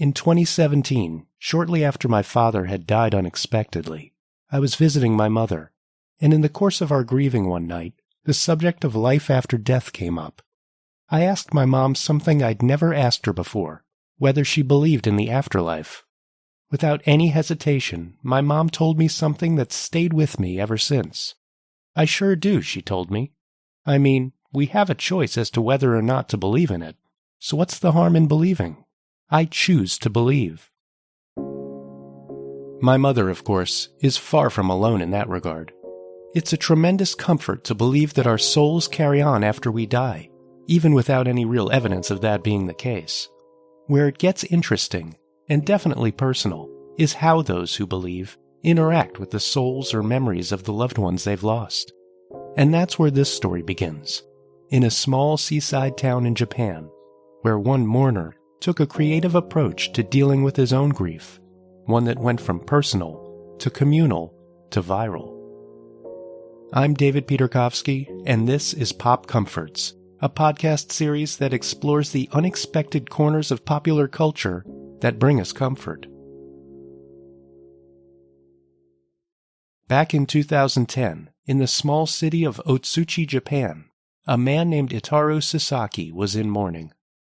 In 2017, shortly after my father had died unexpectedly, I was visiting my mother, and in the course of our grieving one night, the subject of life after death came up. I asked my mom something I'd never asked her before, whether she believed in the afterlife. Without any hesitation, my mom told me something that's stayed with me ever since. I sure do, she told me. I mean, we have a choice as to whether or not to believe in it, so what's the harm in believing? I choose to believe. My mother, of course, is far from alone in that regard. It's a tremendous comfort to believe that our souls carry on after we die, even without any real evidence of that being the case. Where it gets interesting, and definitely personal, is how those who believe interact with the souls or memories of the loved ones they've lost. And that's where this story begins, in a small seaside town in Japan, where one mourner took a creative approach to dealing with his own grief, one that went from personal to communal to viral. I'm David Peterkovsky, and this is Pop Comforts, a podcast series that explores the unexpected corners of popular culture that bring us comfort. Back in 2010, in the small city of Otsuchi, Japan, a man named Itaru Sasaki was in mourning.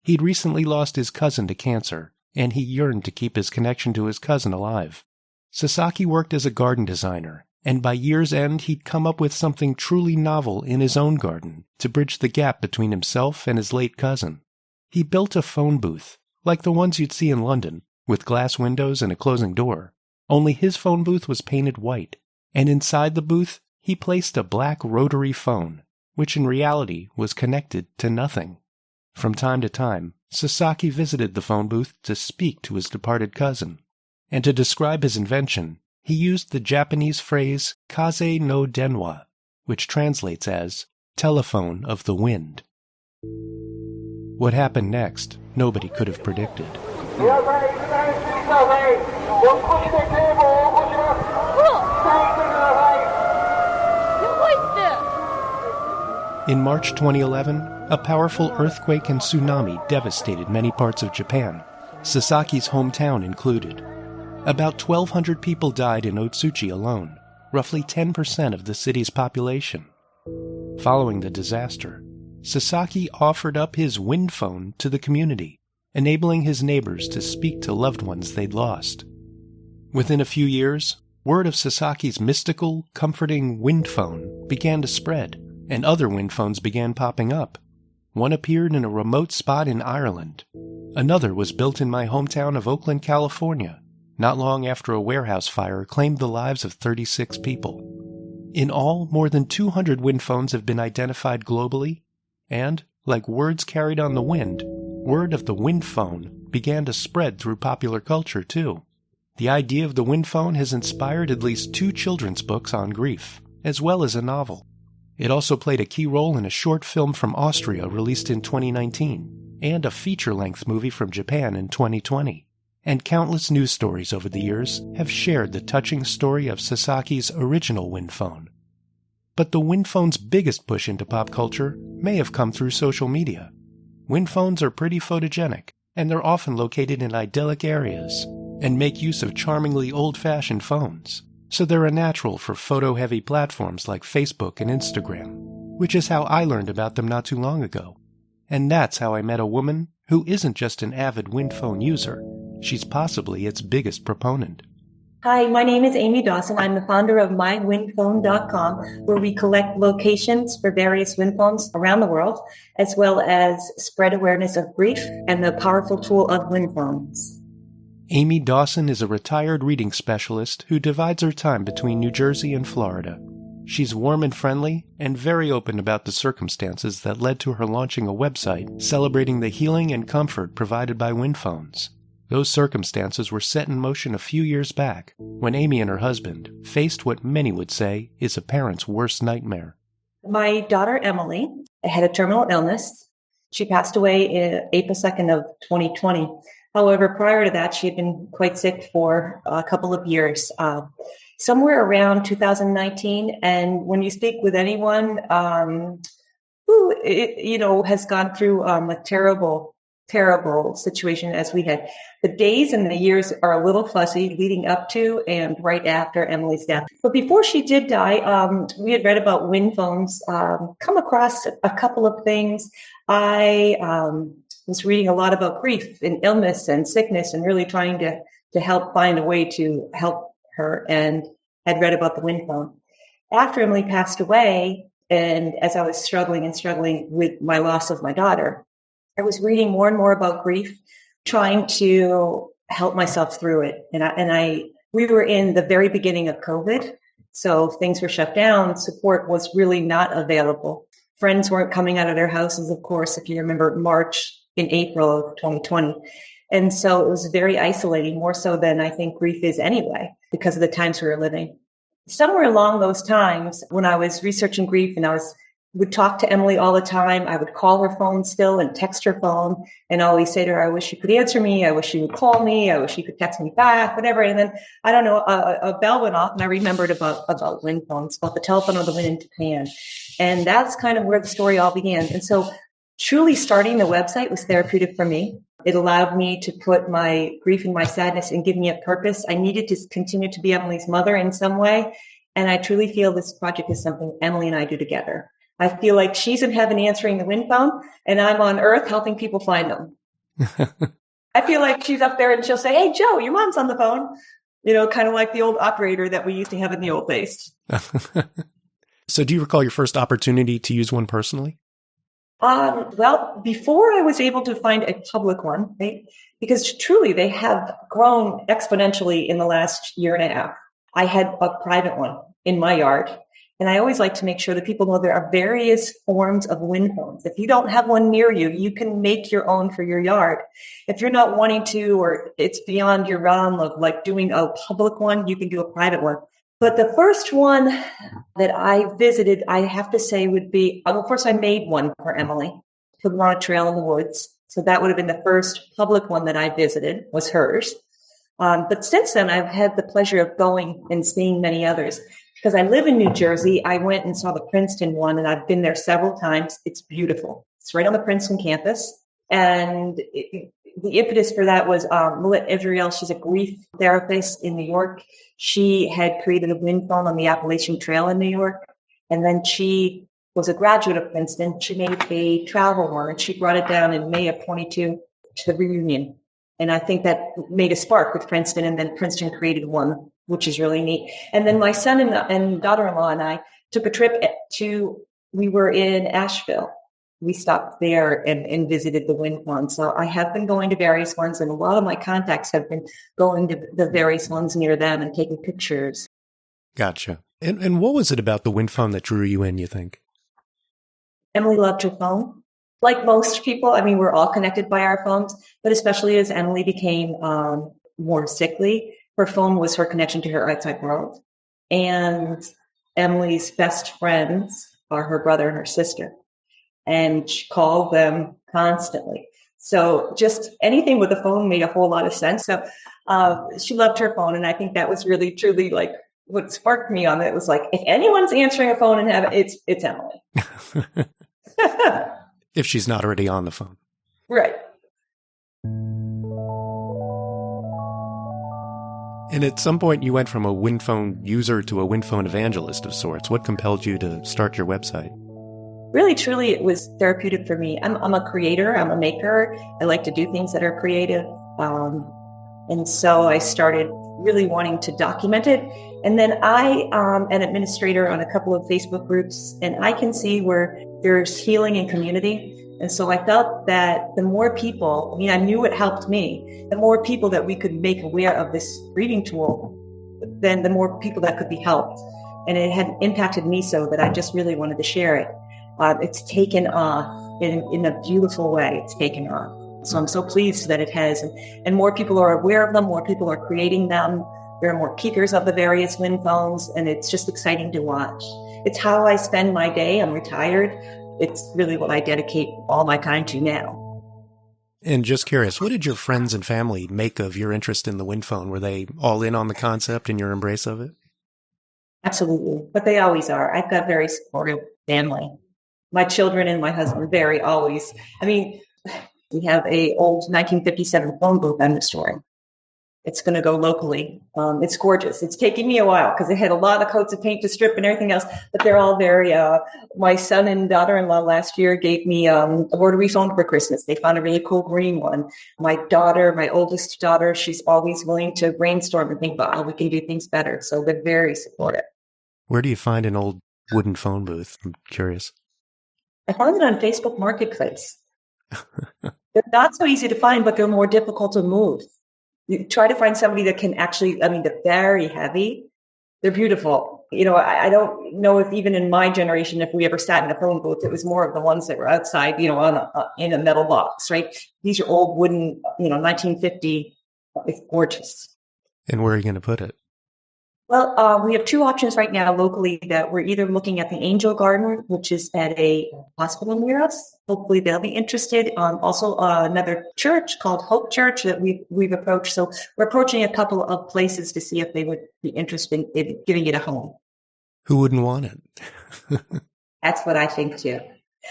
He'd recently lost his cousin to cancer, and he yearned to keep his connection to his cousin alive. Sasaki worked as a garden designer, and by year's end he'd come up with something truly novel in his own garden to bridge the gap between himself and his late cousin. He built a phone booth, like the ones you'd see in London, with glass windows and a closing door. Only his phone booth was painted white, and inside the booth he placed a black rotary phone, which in reality was connected to nothing. From time to time, Sasaki visited the phone booth to speak to his departed cousin, and to describe his invention, he used the Japanese phrase kaze no denwa, which translates as telephone of the wind. What happened next, nobody could have predicted. In March 2011, a powerful earthquake and tsunami devastated many parts of Japan, Sasaki's hometown included. About 1,200 people died in Otsuchi alone, roughly 10% of the city's population. Following the disaster, Sasaki offered up his wind phone to the community, enabling his neighbors to speak to loved ones they'd lost. Within a few years, word of Sasaki's mystical, comforting wind phone began to spread, and other wind phones began popping up. One appeared in a remote spot in Ireland. Another was built in my hometown of Oakland, California, not long after a warehouse fire claimed the lives of 36 people. In all, more than 200 wind phones have been identified globally, and, like words carried on the wind, word of the wind phone began to spread through popular culture too. The idea of the wind phone has inspired at least 2 children's books on grief, as well as a novel. It also played a key role in a short film from Austria released in 2019, and a feature-length movie from Japan in 2020. And countless news stories over the years have shared the touching story of Sasaki's original wind phone. But the wind phone's biggest push into pop culture may have come through social media. Wind phones are pretty photogenic, and they're often located in idyllic areas, and make use of charmingly old-fashioned phones. So they're a natural for photo-heavy platforms like Facebook and Instagram, which is how I learned about them not too long ago. And that's how I met a woman who isn't just an avid wind phone user, she's possibly its biggest proponent. Hi, my name is Amy Dawson. I'm the founder of mywindphone.com, where we collect locations for various wind phones around the world, as well as spread awareness of grief and the powerful tool of wind phones. Amy Dawson is a retired reading specialist who divides her time between New Jersey and Florida. She's warm and friendly, and very open about the circumstances that led to her launching a website celebrating the healing and comfort provided by wind phones. Those circumstances were set in motion a few years back, when Amy and her husband faced what many would say is a parent's worst nightmare. My daughter, Emily, had a terminal illness. She passed away April 2nd of 2020. However, prior to that, she had been quite sick for a couple of years, somewhere around 2019. And when you speak with anyone who, has gone through a terrible terrible situation as we had. The days and the years are a little fuzzy leading up to and right after Emily's death. But before she did die, we had read about wind phones, come across a couple of things. I was reading a lot about grief and illness and sickness and really trying to help find a way to help her, and had read about the wind phone. After Emily passed away, and as I was struggling with my loss of my daughter, I was reading more and more about grief, trying to help myself through it. We were in the very beginning of COVID, so things were shut down. Support was really not available. Friends weren't coming out of their houses, of course, if you remember March and April of 2020. And so it was very isolating, more so than I think grief is anyway, because of the times we were living. Somewhere along those times, when I was researching grief and would talk to Emily all the time. I would call her phone still and text her phone and always say to her, I wish you could answer me. I wish you would call me. I wish you could text me back, whatever. And then, I don't know, a bell went off and I remembered about wind phones, about the telephone of the wind in Japan. And that's kind of where the story all began. And so truly starting the website was therapeutic for me. It allowed me to put my grief and my sadness and give me a purpose. I needed to continue to be Emily's mother in some way. And I truly feel this project is something Emily and I do together. I feel like she's in heaven answering the wind phone, and I'm on earth helping people find them. I feel like she's up there and she'll say, hey, Joe, your mom's on the phone. Kind of like the old operator that we used to have in the old days. So do you recall your first opportunity to use one personally? Well, before I was able to find a public one, because truly they have grown exponentially in the last year and a half. I had a private one in my yard. And I always like to make sure that people know there are various forms of wind phones. If you don't have one near you, you can make your own for your yard. If you're not wanting to, or it's beyond your realm of like doing a public one, you can do a private one. But the first one that I visited, I have to say would be, well, first I made one for Emily, put her on a trail in the woods. So that would have been the first public one that I visited, was hers. But since then, I've had the pleasure of going and seeing many others. Because I live in New Jersey, I went and saw the Princeton one, and I've been there several times. It's beautiful. It's right on the Princeton campus. And the impetus for that was Milette Israel. She's a grief therapist in New York. She had created a wind phone on the Appalachian Trail in New York. And then she was a graduate of Princeton. She made a travel one, and she brought it down in May of 22 to the reunion. And I think that made a spark with Princeton, and then Princeton created one, which is really neat. And then my son and daughter-in-law and I took a trip we were in Asheville. We stopped there and visited the wind phone. So I have been going to various ones, and a lot of my contacts have been going to the various ones near them and taking pictures. Gotcha. And what was it about the wind phone that drew you in, you think? Emily loved her phone. Like most people, we're all connected by our phones, but especially as Emily became more sickly, her phone was her connection to her outside world. And Emily's best friends are her brother and her sister. And she called them constantly. So just anything with a phone made a whole lot of sense. So she loved her phone. And I think that was really, truly like what sparked me on it. It was like, if anyone's answering a phone in heaven, it's Emily. If she's not already on the phone. Right. And at some point you went from a wind phone user to a wind phone evangelist of sorts. What compelled you to start your website? Really, truly, it was therapeutic for me. I'm a creator. I'm a maker. I like to do things that are creative. And so I started really wanting to document it. And then I am an administrator on a couple of Facebook groups, and I can see where there's healing in community. And so I felt that the more people, I knew it helped me, the more people that we could make aware of this grieving tool, then the more people that could be helped. And it had impacted me so that I just really wanted to share it. It's taken off in a beautiful way. It's taken off. So I'm so pleased that it has. And more people are aware of them. More people are creating them. There are more keepers of the various wind phones, and it's just exciting to watch. It's how I spend my day. I'm retired. It's really what I dedicate all my time to now. And just curious, what did your friends and family make of your interest in the wind phone? Were they all in on the concept and your embrace of it? Absolutely. But they always are. I've got a very supportive family. My children and my husband, very always. We have a old 1957 phone booth I'm restoring. It's going to go locally. It's gorgeous. It's taking me a while because it had a lot of coats of paint to strip and everything else, but they're all very, my son and daughter-in-law last year gave me a rotary phone for Christmas. They found a really cool green one. My daughter, my oldest daughter, she's always willing to brainstorm and think about how we can do things better. So they're very supportive. Where do you find an old wooden phone booth? I'm curious. I found it on Facebook Marketplace. They're not so easy to find, but they're more difficult to move. You try to find somebody that can actually, they're very heavy. They're beautiful. I don't know if even in my generation, if we ever sat in a phone booth, it was more of the ones that were outside, in a metal box, right? These are old wooden, 1950. It's gorgeous. And where are you going to put it? Well, we have two options right now locally that we're either looking at the Angel Garden, which is at a hospital near us. Hopefully they'll be interested. Also another church called Hope Church that we've approached. So we're approaching a couple of places to see if they would be interested in giving it a home. Who wouldn't want it? That's what I think too.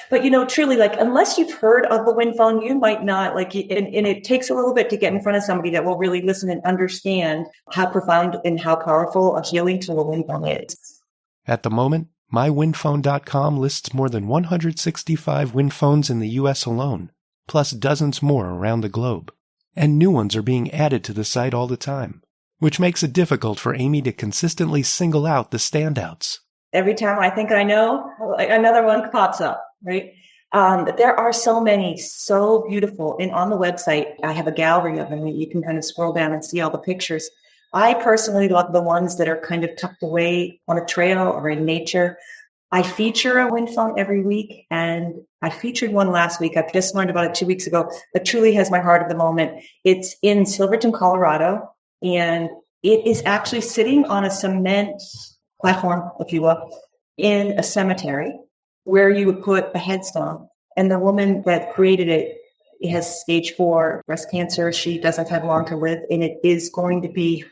But, truly, unless you've heard of the wind phone, you might not, and it takes a little bit to get in front of somebody that will really listen and understand how profound and how powerful a healing tool a wind phone is. At the moment, mywindphone.com lists more than 165 wind phones in the U.S. alone, plus dozens more around the globe. And new ones are being added to the site all the time, which makes it difficult for Amy to consistently single out the standouts. Every time I think I know, another one pops up, right? There are so many, so beautiful. And on the website, I have a gallery of them. You can kind of scroll down and see all the pictures. I personally love the ones that are kind of tucked away on a trail or in nature. I feature a wind phone every week, and I featured one last week. I've just learned about it 2 weeks ago, that truly has my heart at the moment. It's in Silverton, Colorado, and it is actually sitting on a cement platform, if you will, in a cemetery where you would put a headstone. And the woman that created it has stage 4 breast cancer. She doesn't have long to live, and it is going to be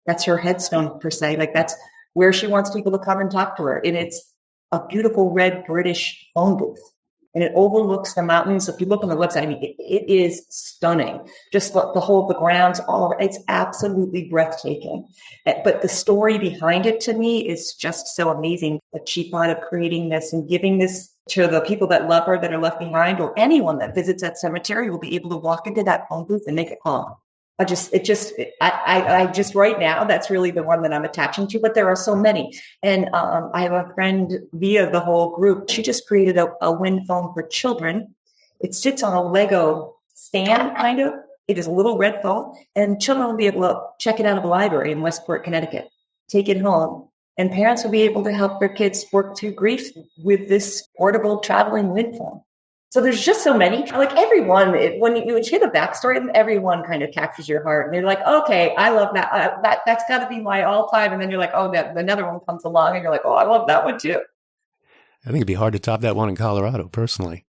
that's her headstone per se. That's where she wants people to come and talk to her. And it's a beautiful red British phone booth. And it overlooks the mountains. If you look on the website, it is stunning. Just the grounds all over. It's absolutely breathtaking. But the story behind it to me is just so amazing that she thought of creating this and giving this to the people that love her, that are left behind, or anyone that visits that cemetery will be able to walk into that phone booth and make it home. I just right now, that's really the one that I'm attaching to, but there are so many. And I have a friend via the whole group. She just created a wind phone for children. It sits on a Lego stand, kind of. It is a little red phone, and children will be able to check it out of a library in Westport, Connecticut, take it home. And parents will be able to help their kids work through grief with this portable traveling wind phone. So there's just so many. Everyone, when you hear the backstory, everyone kind of captures your heart. And you're like, okay, I love that. That's got to be my all-time. And then you're like, oh, another one comes along, and you're like, oh, I love that one too. I think it'd be hard to top that one in Colorado, personally.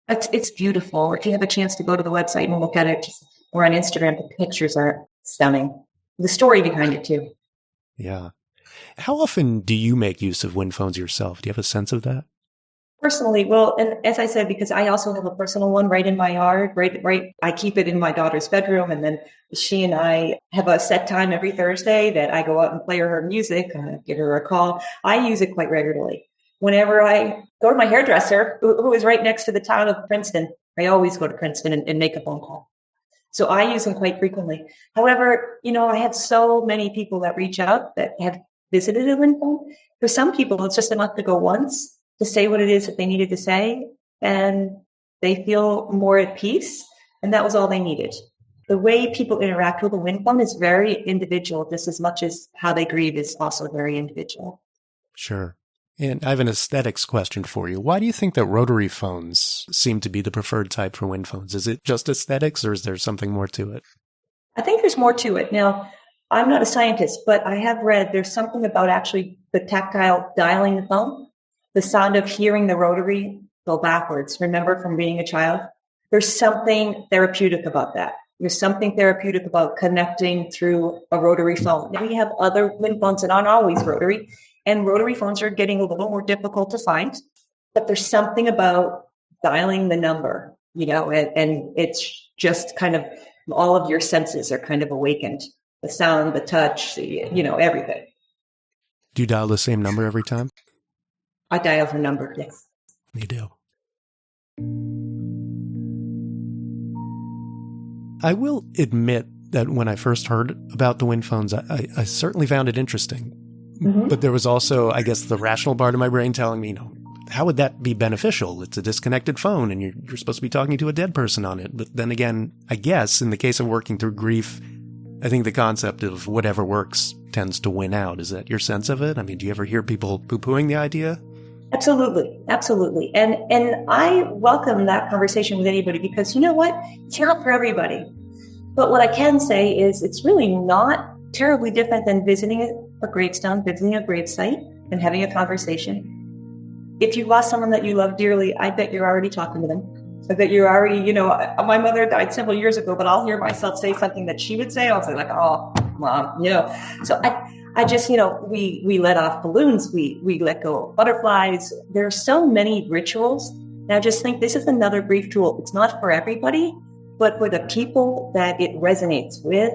It's beautiful. If you have a chance to go to the website and look at it, or on Instagram, the pictures are stunning. The story behind it too. Yeah. How often do you make use of wind phones yourself? Do you have a sense of that? Personally, well, and as I said, because I also have a personal one right in my yard, right. I keep it in my daughter's bedroom, and then she and I have a set time every Thursday that I go out and play her music, give her a call. I use it quite regularly. Whenever I go to my hairdresser, who is right next to the town of Princeton, I always go to Princeton and make a phone call. So I use them quite frequently. However, I had so many people that reach out that have visited a wind phone. For some people, it's just enough to go once to say what it is that they needed to say, and they feel more at peace, and that was all they needed. The way people interact with a wind phone is very individual, just as much as how they grieve is also very individual. Sure. And I have an aesthetics question for you. Why do you think that rotary phones seem to be the preferred type for wind phones? Is it just aesthetics, or is there something more to it? I think there's more to it. Now, I'm not a scientist, but I have read there's something about actually the tactile dialing the phone. The sound of hearing the rotary go backwards, remember from being a child? There's something therapeutic about that. There's something therapeutic about connecting through a rotary phone. Now, we have other wind phones that aren't always rotary, and rotary phones are getting a little more difficult to find. But there's something about dialing the number and it's just kind of all of your senses are kind of awakened. The sound, the touch, everything. Do you dial the same number every time? I dial her number, yes. You do. I will admit that when I first heard about the wind phones, I certainly found it interesting. Mm-hmm. But there was also, I guess, the rational part of my brain telling me, how would that be beneficial? It's a disconnected phone and you're supposed to be talking to a dead person on it. But then again, I guess in the case of working through grief, I think the concept of whatever works tends to win out. Is that your sense of it? I mean, do you ever hear people poo-pooing the idea? Absolutely. Absolutely. And I welcome that conversation with anybody because you know what? It's not for everybody. But what I can say is it's really not terribly different than visiting a gravestone, visiting a gravesite and having a conversation. If you lost someone that you love dearly, I bet you're already talking to them. I bet you're already, my mother died several years ago, but I'll hear myself say something that she would say. I'll say like, oh, Mom, So I just, we let off balloons. We let go of butterflies. There are so many rituals. And I just think this is another grief tool. It's not for everybody, but for the people that it resonates with.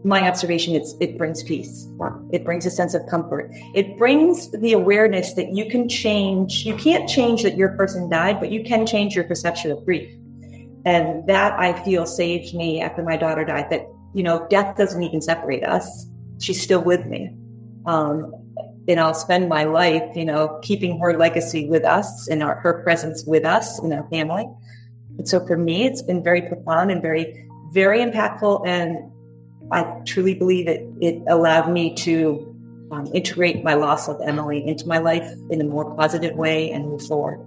My observation is it brings peace. It brings a sense of comfort. It brings the awareness that you can change. You can't change that your person died, but you can change your perception of grief. And that I feel saved me after my daughter died, that, death doesn't even separate us. She's still with me. And I'll spend my life, keeping her legacy with us and her presence with us in our family. And so for me, it's been very profound and very, very impactful. And I truly believe it allowed me to integrate my loss of Emily into my life in a more positive way and move forward.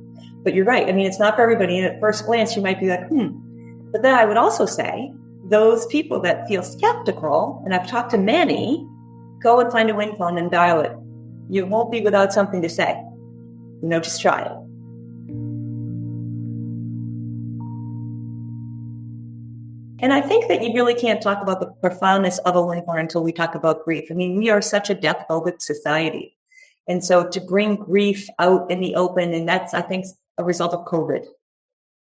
But you're right. I mean, it's not for everybody. And at first glance, you might be like, But then I would also say those people that feel skeptical, and I've talked to many, go and find a wind phone and dial it. You won't be without something to say. Just try it. And I think that you really can't talk about the profoundness of a wind phone until we talk about grief. I mean, we are such a death-phobic society. And so to bring grief out in the open, and that's, I think, a result of COVID.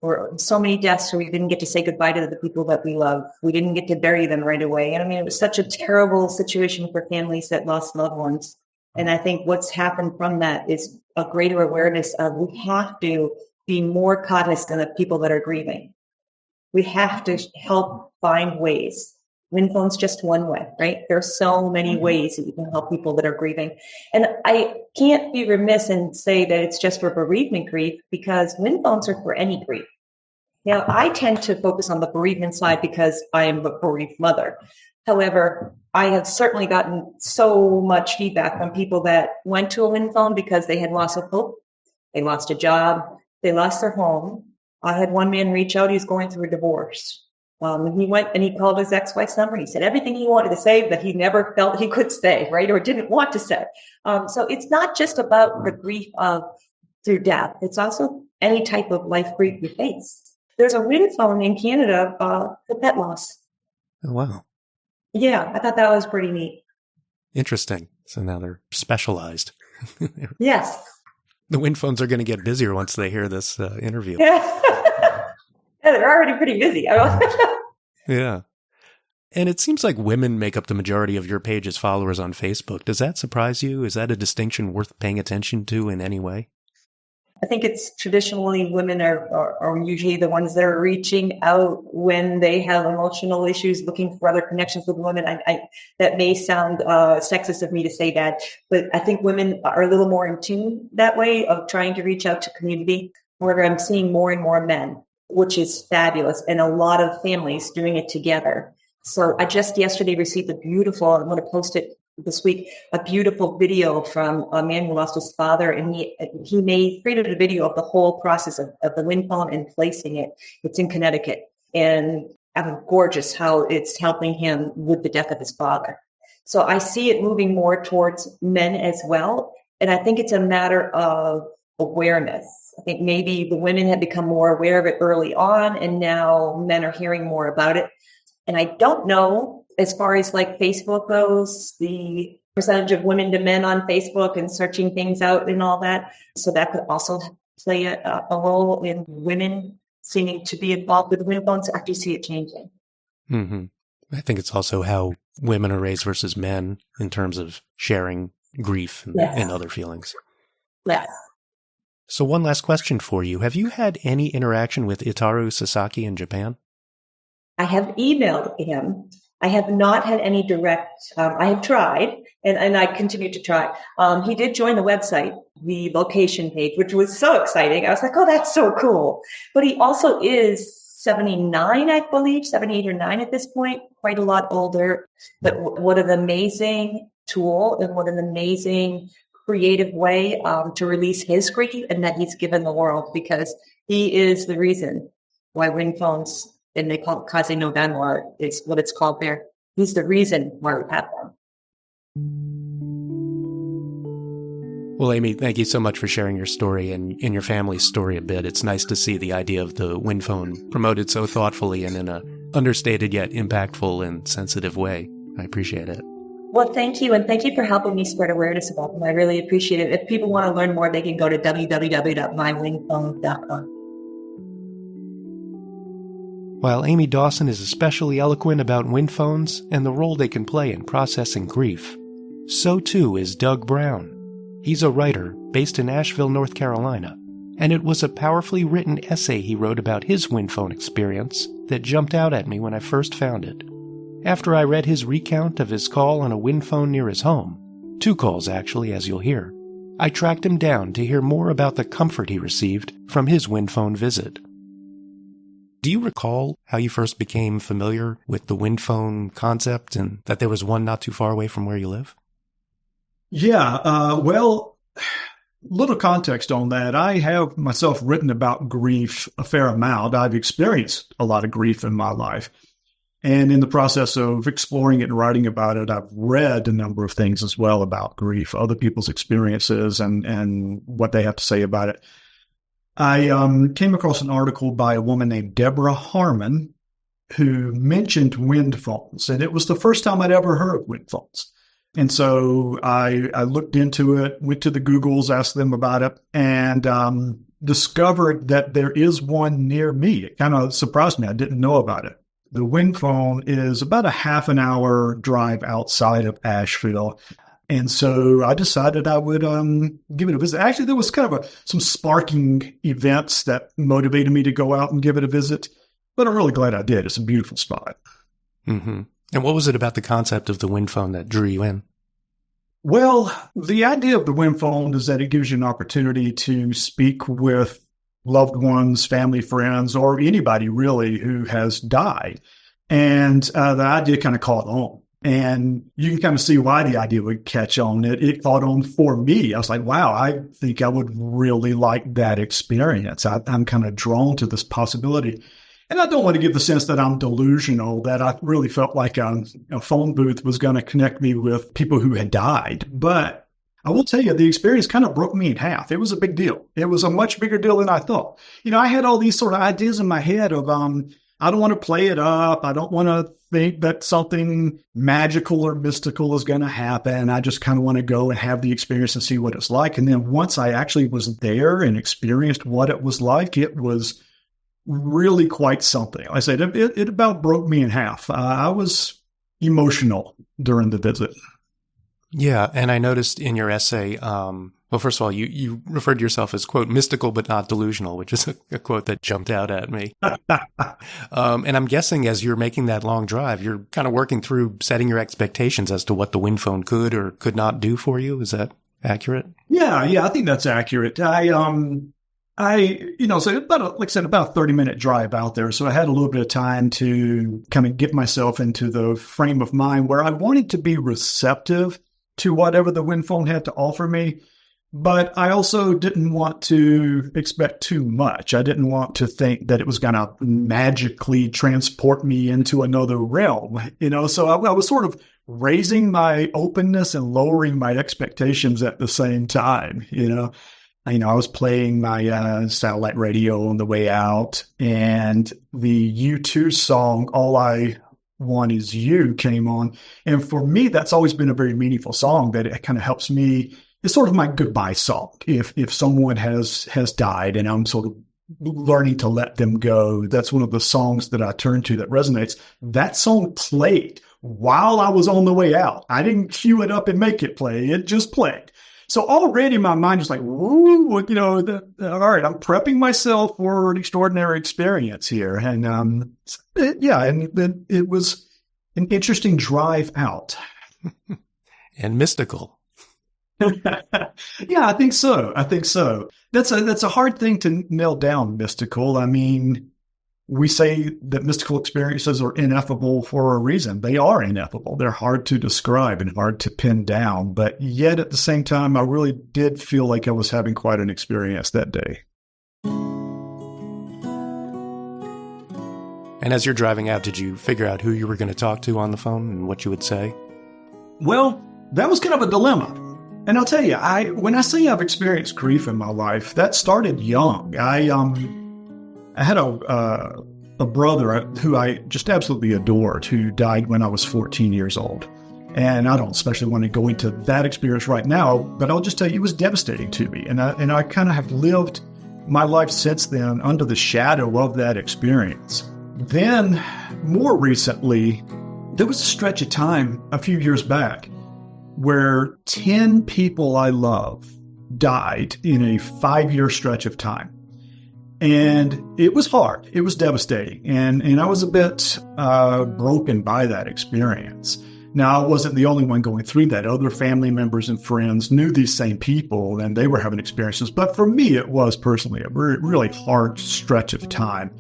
Or so many deaths where we didn't get to say goodbye to the people that we love. We didn't get to bury them right away. And I mean, it was such a terrible situation for families that lost loved ones. And I think what's happened from that is a greater awareness of we have to be more cognizant of people that are grieving. We have to help find ways. Wind phone's just one way, right? There are so many ways that you can help people that are grieving. And I can't be remiss and say that it's just for bereavement grief because wind phones are for any grief. Now, I tend to focus on the bereavement side because I am a bereaved mother. However, I have certainly gotten so much feedback from people that went to a wind phone because they had loss of hope. They lost a job. They lost their home. I had one man reach out. He was going through a divorce. He went and he called his ex-wife's number. And he said everything he wanted to say that he never felt he could say, right? Or didn't want to say. So it's not just about the grief of through death. It's also any type of life grief you face. There's a wind phone in Canada for pet loss. Oh, wow. Yeah, I thought that was pretty neat. Interesting. So now they're specialized. Yes. The wind phones are going to get busier once they hear this interview. Yeah. They're already pretty busy. Yeah. And it seems like women make up the majority of your page's followers on Facebook. Does that surprise you? Is that a distinction worth paying attention to in any way? I think it's traditionally women are usually the ones that are reaching out when they have emotional issues, looking for other connections with women. I that may sound sexist of me to say that, but I think women are a little more in tune that way of trying to reach out to community. However, I'm seeing more and more men, which is fabulous, and a lot of families doing it together. So I just yesterday received I'm going to post it this week, a beautiful video from a man who lost his father, and he created a video of the whole process of the wind phone and placing it. It's in Connecticut, and gorgeous how it's helping him with the death of his father. So I see it moving more towards men as well, and I think it's a matter of awareness. I think maybe the women have become more aware of it early on, and now men are hearing more about it. And I don't know, as far as like Facebook goes, the percentage of women to men on Facebook and searching things out and all that. So that could also play a role in women seeming to be involved with wind phones, I do see it changing. Mm-hmm. I think it's also how women are raised versus men in terms of sharing grief and other feelings. Yeah. So one last question for you. Have you had any interaction with Itaru Sasaki in Japan? I have emailed him. I have not had any direct, I have tried, and I continue to try. He did join the website, the location page, which was so exciting. I was like, oh, that's so cool. But he also is 79, I believe, 78 or 9 at this point, quite a lot older. But what an amazing tool and what an amazing creative way to release his grief and that he's given the world, because he is the reason why wind phones, and they call it Kaze no Danwa, is what it's called there. He's the reason why we have them. Well, Amy, thank you so much for sharing your story and your family's story a bit. It's nice to see the idea of the wind phone promoted so thoughtfully and in a understated yet impactful and sensitive way. I appreciate it. Well, thank you. And thank you for helping me spread awareness about them. I really appreciate it. If people want to learn more, they can go to www.mywindphone.com. While Amy Dawson is especially eloquent about wind phones and the role they can play in processing grief, so too is Doug Brown. He's a writer based in Asheville, North Carolina, and it was a powerfully written essay he wrote about his wind phone experience that jumped out at me when I first found it. After I read his recount of his call on a wind phone near his home, 2 calls actually, as you'll hear, I tracked him down to hear more about the comfort he received from his wind phone visit. Do you recall how you first became familiar with the wind phone concept and that there was one not too far away from where you live? Yeah, well, little context on that. I have myself written about grief a fair amount. I've experienced a lot of grief in my life. And in the process of exploring it and writing about it, I've read a number of things as well about grief, other people's experiences and what they have to say about it. I came across an article by a woman named Deborah Harmon who mentioned wind phones. And it was the first time I'd ever heard of wind phones. And so I looked into it, went to the Googles, asked them about it, and discovered that there is one near me. It kind of surprised me. I didn't know about it. The wind phone is about a half an hour drive outside of Asheville. And so I decided I would give it a visit. Actually, there was kind of some sparking events that motivated me to go out and give it a visit. But I'm really glad I did. It's a beautiful spot. Mm-hmm. And what was it about the concept of the wind phone that drew you in? Well, the idea of the wind phone is that it gives you an opportunity to speak with loved ones, family, friends, or anybody really who has died. And the idea kind of caught on. And you can kind of see why the idea would catch on. It caught on for me. I was like, wow, I think I would really like that experience. I'm kind of drawn to this possibility. And I don't want to give the sense that I'm delusional, that I really felt like a phone booth was going to connect me with people who had died. But I will tell you, the experience kind of broke me in half. It was a big deal. It was a much bigger deal than I thought. I had all these sort of ideas in my head of, I don't want to play it up. I don't want to think that something magical or mystical is going to happen. I just kind of want to go and have the experience and see what it's like. And then once I actually was there and experienced what it was like, it was really quite something. I said it about broke me in half. I was emotional during the visit. Yeah, and I noticed in your essay, well, first of all, you referred to yourself as, quote, mystical but not delusional, which is a quote that jumped out at me. And I'm guessing as you're making that long drive, you're kind of working through setting your expectations as to what the wind phone could or could not do for you. Is that accurate? Yeah, I think that's accurate. So about, like I said, about a 30-minute drive out there. So I had a little bit of time to kind of get myself into the frame of mind where I wanted to be receptive to whatever the wind phone had to offer me. But I also didn't want to expect too much. I didn't want to think that it was going to magically transport me into another realm, So I was sort of raising my openness and lowering my expectations at the same time, I was playing my satellite radio on the way out, and the U2 song, All I Want Is You, came on. And for me, that's always been a very meaningful song that it kind of helps me. It's sort of my goodbye song. If someone has died and I'm sort of learning to let them go. That's one of the songs that I turn to that resonates. That song played while I was on the way out. I didn't cue it up and make it play. It just played. So already my mind is like, woo, all right, I'm prepping myself for an extraordinary experience here. And it was an interesting drive out. And mystical. Yeah, I think so. That's a hard thing to nail down, mystical. I mean, we say that mystical experiences are ineffable for a reason. They are ineffable. They're hard to describe and hard to pin down. But yet at the same time, I really did feel like I was having quite an experience that day. And as you're driving out, did you figure out who you were going to talk to on the phone and what you would say? Well, that was kind of a dilemma. And I'll tell you, when I say I've experienced grief in my life, that started young. I had a brother who I just absolutely adored, who died when I was 14 years old. And I don't especially want to go into that experience right now, but I'll just tell you, it was devastating to me. And I kind of have lived my life since then under the shadow of that experience. Then, more recently, there was a stretch of time a few years back where 10 people I love died in a 5-year stretch of time. And it was hard. It was devastating. And I was a bit broken by that experience. Now, I wasn't the only one going through that. Other family members and friends knew these same people, and they were having experiences. But for me, it was personally a really hard stretch of time.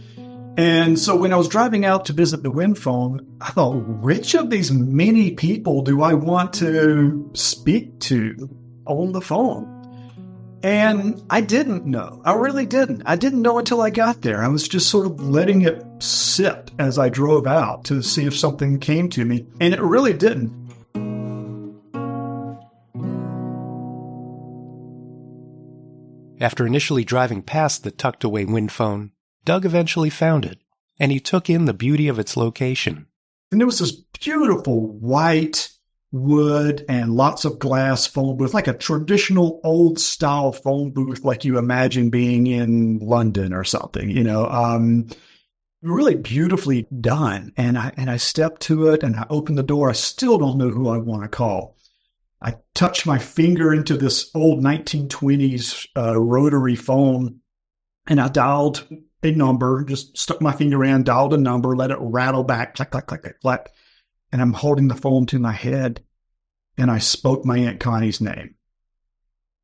And so when I was driving out to visit the wind phone, I thought, which of these many people do I want to speak to on the phone? And I didn't know. I really didn't. I didn't know until I got there. I was just sort of letting it sit as I drove out to see if something came to me. And it really didn't. After initially driving past the tucked-away wind phone, Doug eventually found it, and he took in the beauty of its location. And there was this beautiful white wood and lots of glass phone booth, like a traditional old-style phone booth like you imagine being in London or something, really beautifully done. And I stepped to it, and I opened the door. I still don't know who I want to call. I touched my finger into this old 1920s rotary phone, and I dialed a number, just stuck my finger in, dialed a number, let it rattle back, clack, clack, clack, clack, clack. And I'm holding the phone to my head, and I spoke my Aunt Connie's name.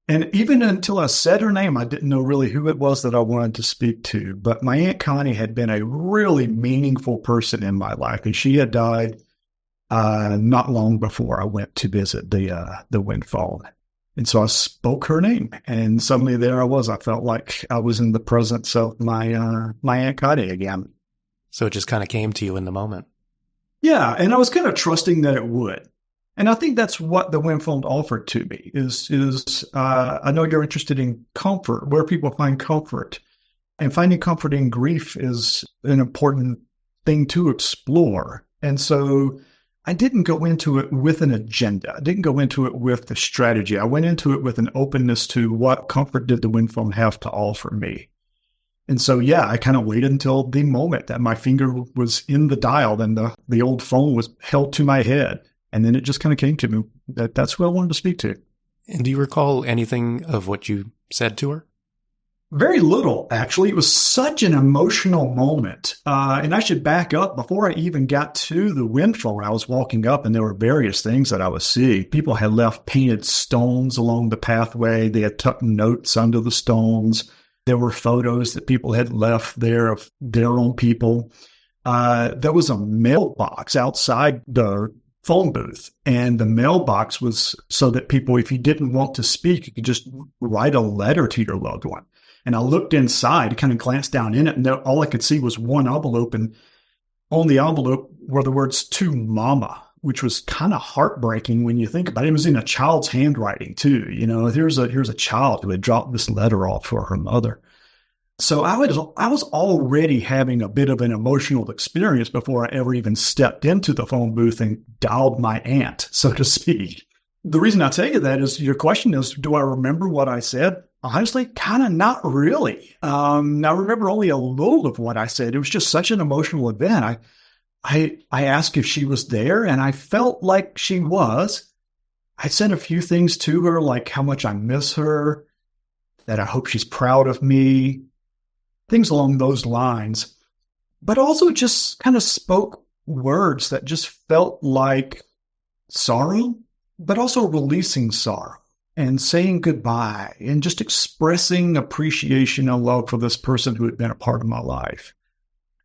And even until I said her name, I didn't know really who it was that I wanted to speak to. But my Aunt Connie had been a really meaningful person in my life, and she had died not long before I went to visit the wind phone. And so I spoke her name, and suddenly there I was. I felt like I was in the presence of my Aunt Connie again. So it just kind of came to you in the moment. Yeah, and I was kind of trusting that it would. And I think that's what the wind phone offered to me is I know you're interested in comfort, where people find comfort. And finding comfort in grief is an important thing to explore. And so I didn't go into it with an agenda. I didn't go into it with a strategy. I went into it with an openness to what comfort did the wind phone have to offer me. And so, yeah, I kind of waited until the moment that my finger was in the dial and the old phone was held to my head. And then it just kind of came to me that that's who I wanted to speak to. And do you recall anything of what you said to her? Very little, actually. It was such an emotional moment. And I should back up. Before I even got to the wind phone, I was walking up, and there were various things that I was seeing. People had left painted stones along the pathway. They had tucked notes under the stones. There were photos that people had left there of their own people. There was a mailbox outside the phone booth, and the mailbox was so that people, if you didn't want to speak, you could just write a letter to your loved one. And I looked inside, kind of glanced down in it, and all I could see was one envelope, and on the envelope were the words "to Mama," which was kind of heartbreaking when you think about it. It was in a child's handwriting too. Here's a child who had dropped this letter off for her mother. So I was already having a bit of an emotional experience before I ever even stepped into the phone booth and dialed my aunt, so to speak. The reason I tell you that is your question is, do I remember what I said? honestly, kind of not really. I remember only a little of what I said. It was just such an emotional event. I asked if she was there, and I felt like she was. I said a few things to her, like how much I miss her, that I hope she's proud of me, things along those lines. But also just kind of spoke words that just felt like sorrow, but also releasing sorrow and saying goodbye and just expressing appreciation and love for this person who had been a part of my life.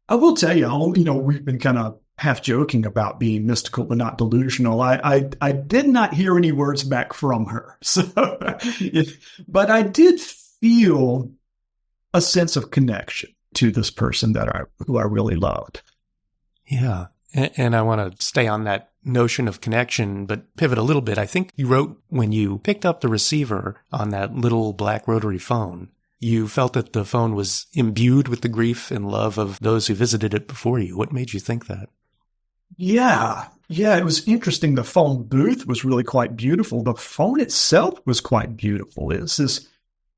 I will tell you, we've been kind of half joking about being mystical but not delusional. I did not hear any words back from her. But I did feel a sense of connection to this person who I really loved. Yeah. And I want to stay on that notion of connection, but pivot a little bit. I think you wrote when you picked up the receiver on that little black rotary phone, you felt that the phone was imbued with the grief and love of those who visited it before you. What made you think that? Yeah, it was interesting. The phone booth was really quite beautiful. The phone itself was quite beautiful. It's this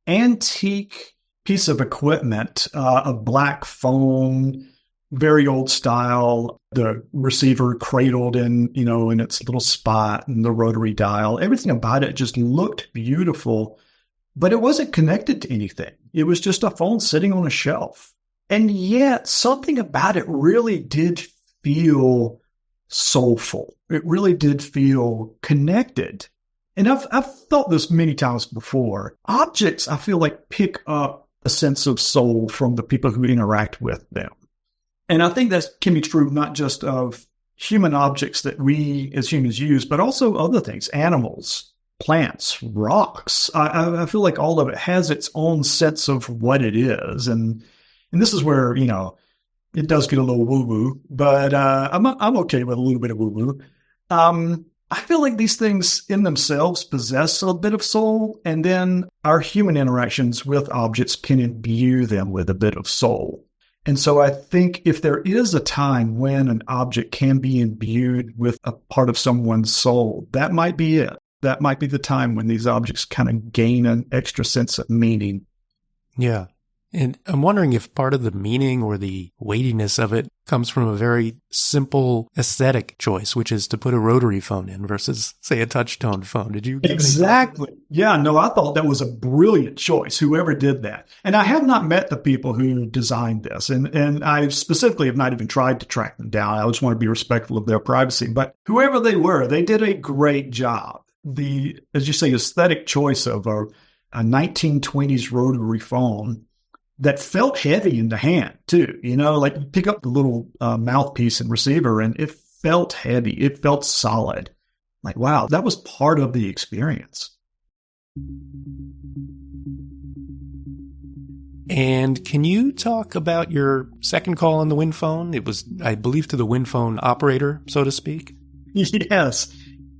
antique piece of equipment, a black phone, very old style, the receiver cradled in its little spot and the rotary dial. Everything about it just looked beautiful, but it wasn't connected to anything. It was just a phone sitting on a shelf. And yet something about it really did feel soulful. It really did feel connected. And I've felt this many times before. Objects, I feel like, pick up a sense of soul from the people who interact with them. And I think that can be true not just of human objects that we as humans use, but also other things, animals, plants, rocks. I feel like all of it has its own sense of what it is. And this is where, it does get a little woo-woo, but I'm okay with a little bit of woo-woo. I feel like these things in themselves possess a bit of soul, and then our human interactions with objects can imbue them with a bit of soul. And so I think if there is a time when an object can be imbued with a part of someone's soul, that might be it. That might be the time when these objects kind of gain an extra sense of meaning. Yeah. And I'm wondering if part of the meaning or the weightiness of it comes from a very simple aesthetic choice, which is to put a rotary phone in versus, say, a touch-tone phone. Did you? Exactly. Yeah, no, I thought that was a brilliant choice, whoever did that. And I have not met the people who designed this. And I specifically have not even tried to track them down. I just want to be respectful of their privacy. But whoever they were, they did a great job. The, as you say, aesthetic choice of a 1920s rotary phone that felt heavy in the hand, too. Like you pick up the little mouthpiece and receiver, and it felt heavy. It felt solid. Like, wow, that was part of the experience. And can you talk about your second call on the Win phone? It was, I believe, to the Win phone operator, so to speak. Yes.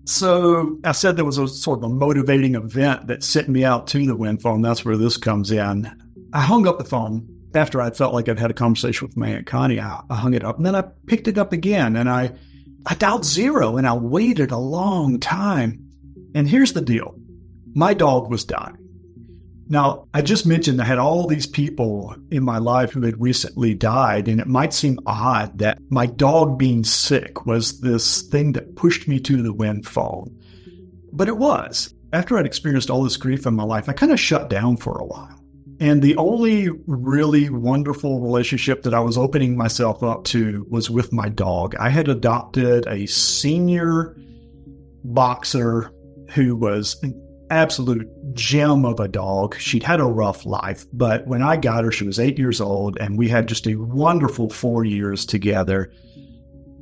So I said there was a sort of a motivating event that sent me out to the Win phone. That's where this comes in. I hung up the phone after I felt like I'd had a conversation with my Aunt Connie. I hung it up, and then I picked it up again, and I dialed 0, and I waited a long time. And here's the deal. My dog was dying. Now, I just mentioned I had all these people in my life who had recently died, and it might seem odd that my dog being sick was this thing that pushed me to the Win phone. But it was. After I'd experienced all this grief in my life, I kind of shut down for a while. And the only really wonderful relationship that I was opening myself up to was with my dog. I had adopted a senior boxer who was an absolute gem of a dog. She'd had a rough life, but when I got her, she was 8 years old, and we had just a wonderful 4 years together.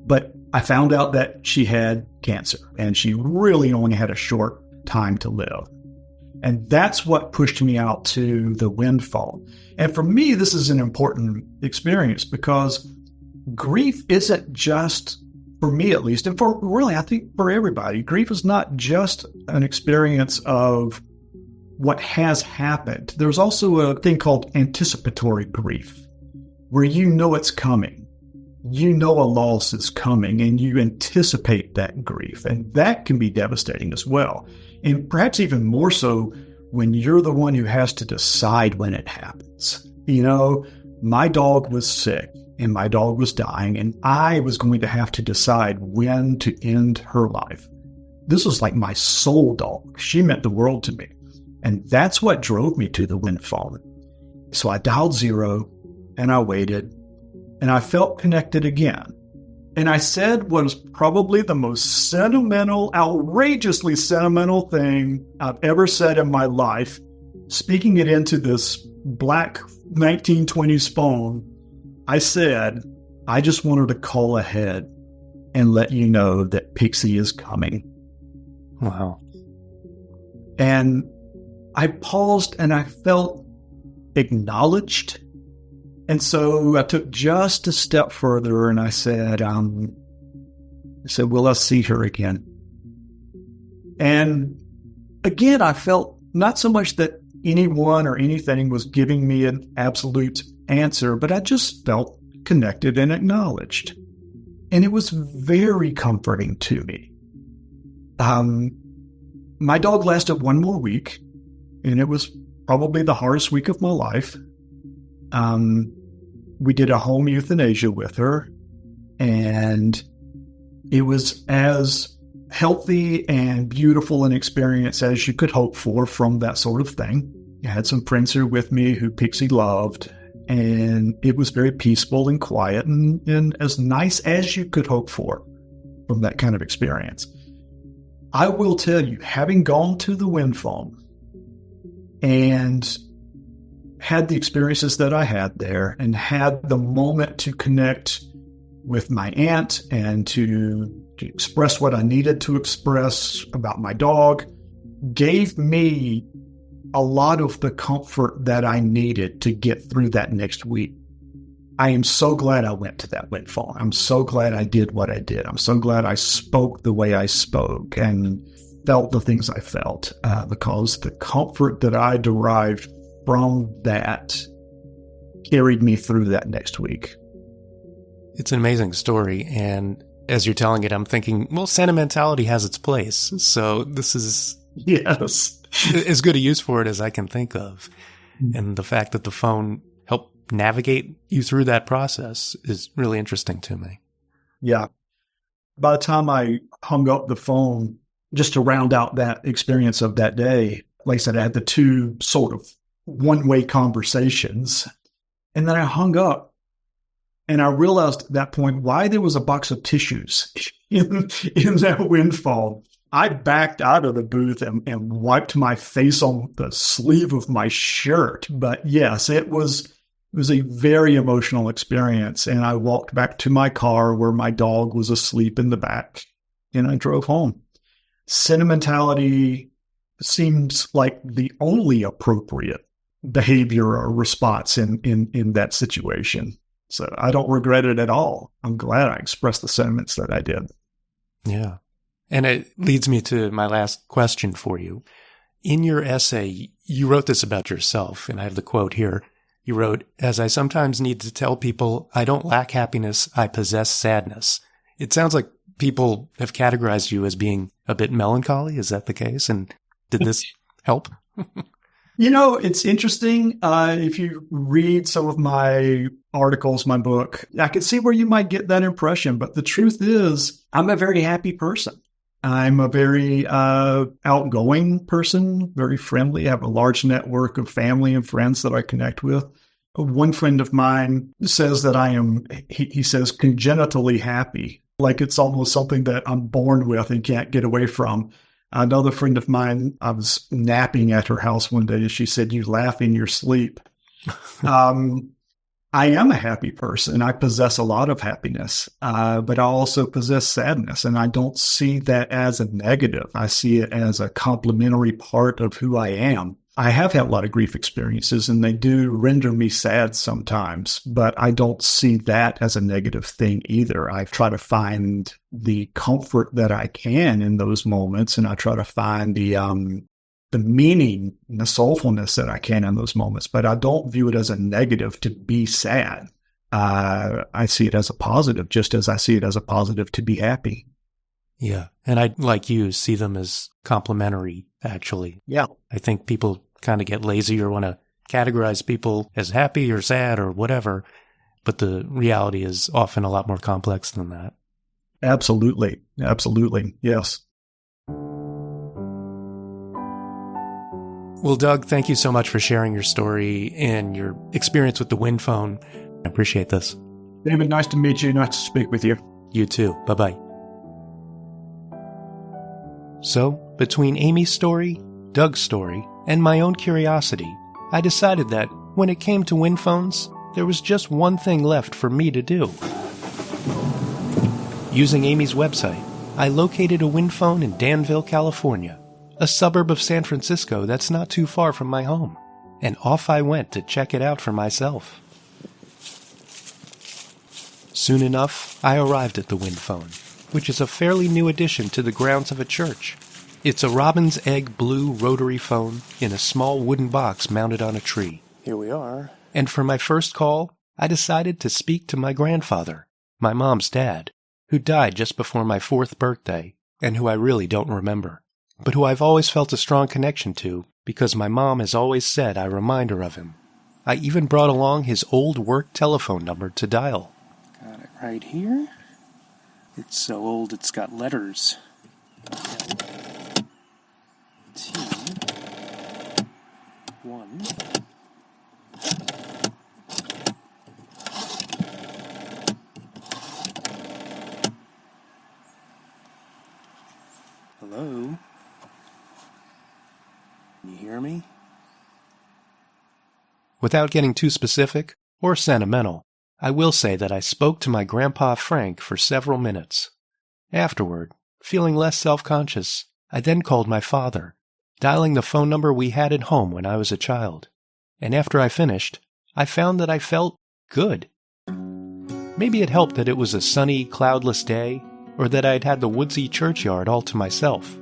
But I found out that she had cancer, and she really only had a short time to live. And that's what pushed me out to the Win phone. And for me, this is an important experience because grief isn't just, for me at least, and for really, I think for everybody, grief is not just an experience of what has happened. There's also a thing called anticipatory grief, where you know it's coming. You know a loss is coming, and you anticipate that grief. And that can be devastating as well. And perhaps even more so when you're the one who has to decide when it happens. You know, my dog was sick and my dog was dying, and I was going to have to decide when to end her life. This was like my soul dog. She meant the world to me. And that's what drove me to the wind phone. So I dialed 0 and I waited and I felt connected again. And I said what was probably the most sentimental, outrageously sentimental thing I've ever said in my life, speaking it into this black 1920s phone. I said, I just wanted to call ahead and let you know that Pixie is coming. Wow. And I paused and I felt acknowledged. And so I took just a step further and I said, will I see her again? And again, I felt not so much that anyone or anything was giving me an absolute answer, but I just felt connected and acknowledged. And it was very comforting to me. My dog lasted one more week, and it was probably the hardest week of my life. We did a home euthanasia with her, and it was as healthy and beautiful an experience as you could hope for from that sort of thing. I had some friends here with me who Pixie loved, and it was very peaceful and quiet and as nice as you could hope for from that kind of experience. I will tell you, having gone to the wind farm and had the experiences that I had there and had the moment to connect with my aunt and to express what I needed to express about my dog, gave me a lot of the comfort that I needed to get through that next week. I am so glad I went to that wind farm. I'm so glad I did what I did. I'm so glad I spoke the way I spoke and felt the things I felt, because the comfort that I derived from that carried me through that next week. It's an amazing story. And as you're telling it, I'm thinking, well, sentimentality has its place. So this is yes, as good a use for it as I can think of. And the fact that the phone helped navigate you through that process is really interesting to me. Yeah. By the time I hung up the phone, just to round out that experience of that day, like I said, I had the two sort of one-way conversations. And then I hung up and I realized at that point why there was a box of tissues in that windfall. I backed out of the booth and wiped my face on the sleeve of my shirt. But yes, it was a very emotional experience. And I walked back to my car where my dog was asleep in the back, and I drove home. Sentimentality seems like the only appropriate behavior or response in that situation. So I don't regret it at all. I'm glad I expressed the sentiments that I did. Yeah. And it leads me to my last question for you. In your essay, you wrote this about yourself, and I have the quote here. You wrote, "As I sometimes need to tell people, I don't lack happiness, I possess sadness." It sounds like people have categorized you as being a bit melancholy. Is that the case? And did this help? You know, it's interesting. If you read some of my articles, my book, I can see where you might get that impression. But the truth is, I'm a very happy person. I'm a very outgoing person, very friendly. I have a large network of family and friends that I connect with. One friend of mine says that I am, he says, congenitally happy, like it's almost something that I'm born with and can't get away from. Another friend of mine, I was napping at her house one day, and she said, "You laugh in your sleep." I am a happy person. I possess a lot of happiness, but I also possess sadness, and I don't see that as a negative. I see it as a complementary part of who I am. I have had a lot of grief experiences, and they do render me sad sometimes, but I don't see that as a negative thing either. I try to find the comfort that I can in those moments, and I try to find the meaning and the soulfulness that I can in those moments, but I don't view it as a negative to be sad. I see it as a positive, just as I see it as a positive to be happy. Yeah. And I, like you, see them as complementary, actually. Yeah. I think people kind of get lazy or want to categorize people as happy or sad or whatever. But the reality is often a lot more complex than that. Absolutely. Absolutely. Yes. Well, Doug, thank you so much for sharing your story and your experience with the wind phone. I appreciate this. David, nice to meet you. Nice to speak with you. You too. Bye-bye. So, between Amy's story, Doug's story, and my own curiosity, I decided that when it came to wind phones, there was just one thing left for me to do. Using Amy's website, I located a wind phone in Danville, California, a suburb of San Francisco that's not too far from my home, and off I went to check it out for myself. Soon enough, I arrived at the wind phone, which is a fairly new addition to the grounds of a church. It's a robin's egg blue rotary phone in a small wooden box mounted on a tree. Here we are. And for my first call, I decided to speak to my grandfather, my mom's dad, who died just before my 4th birthday, and who I really don't remember, but who I've always felt a strong connection to because my mom has always said I remind her of him. I even brought along his old work telephone number to dial. Got it right here. It's so old it's got letters. T1. Hello? Can you hear me? Without getting too specific or sentimental, I will say that I spoke to my grandpa Frank for several minutes. Afterward, feeling less self-conscious, I then called my father, dialing the phone number we had at home when I was a child. And after I finished, I found that I felt good. Maybe it helped that it was a sunny, cloudless day, or that I'd had the woodsy churchyard all to myself.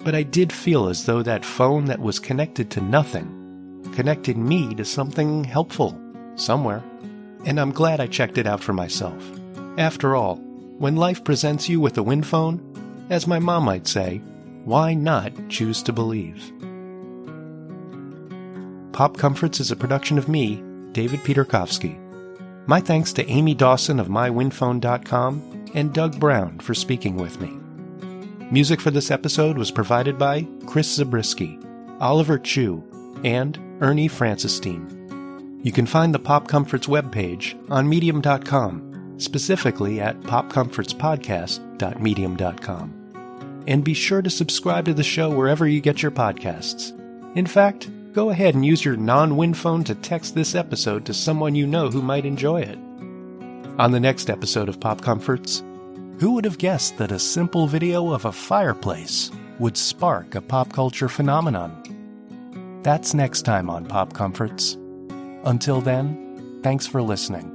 But I did feel as though that phone that was connected to nothing connected me to something helpful, somewhere. And I'm glad I checked it out for myself. After all, when life presents you with a wind phone, as my mom might say, why not choose to believe? Pop Comforts is a production of me, David Peterkovsky. My thanks to Amy Dawson of mywindphone.com and Doug Brown for speaking with me. Music for this episode was provided by Chris Zabriskie, Oliver Chu, and Ernie Francisstein. You can find the Pop Comforts webpage on medium.com, specifically at popcomfortspodcast.medium.com. And be sure to subscribe to the show wherever you get your podcasts. In fact, go ahead and use your non-wind phone to text this episode to someone you know who might enjoy it. On the next episode of Pop Comforts, who would have guessed that a simple video of a fireplace would spark a pop culture phenomenon? That's next time on Pop Comforts. Until then, thanks for listening.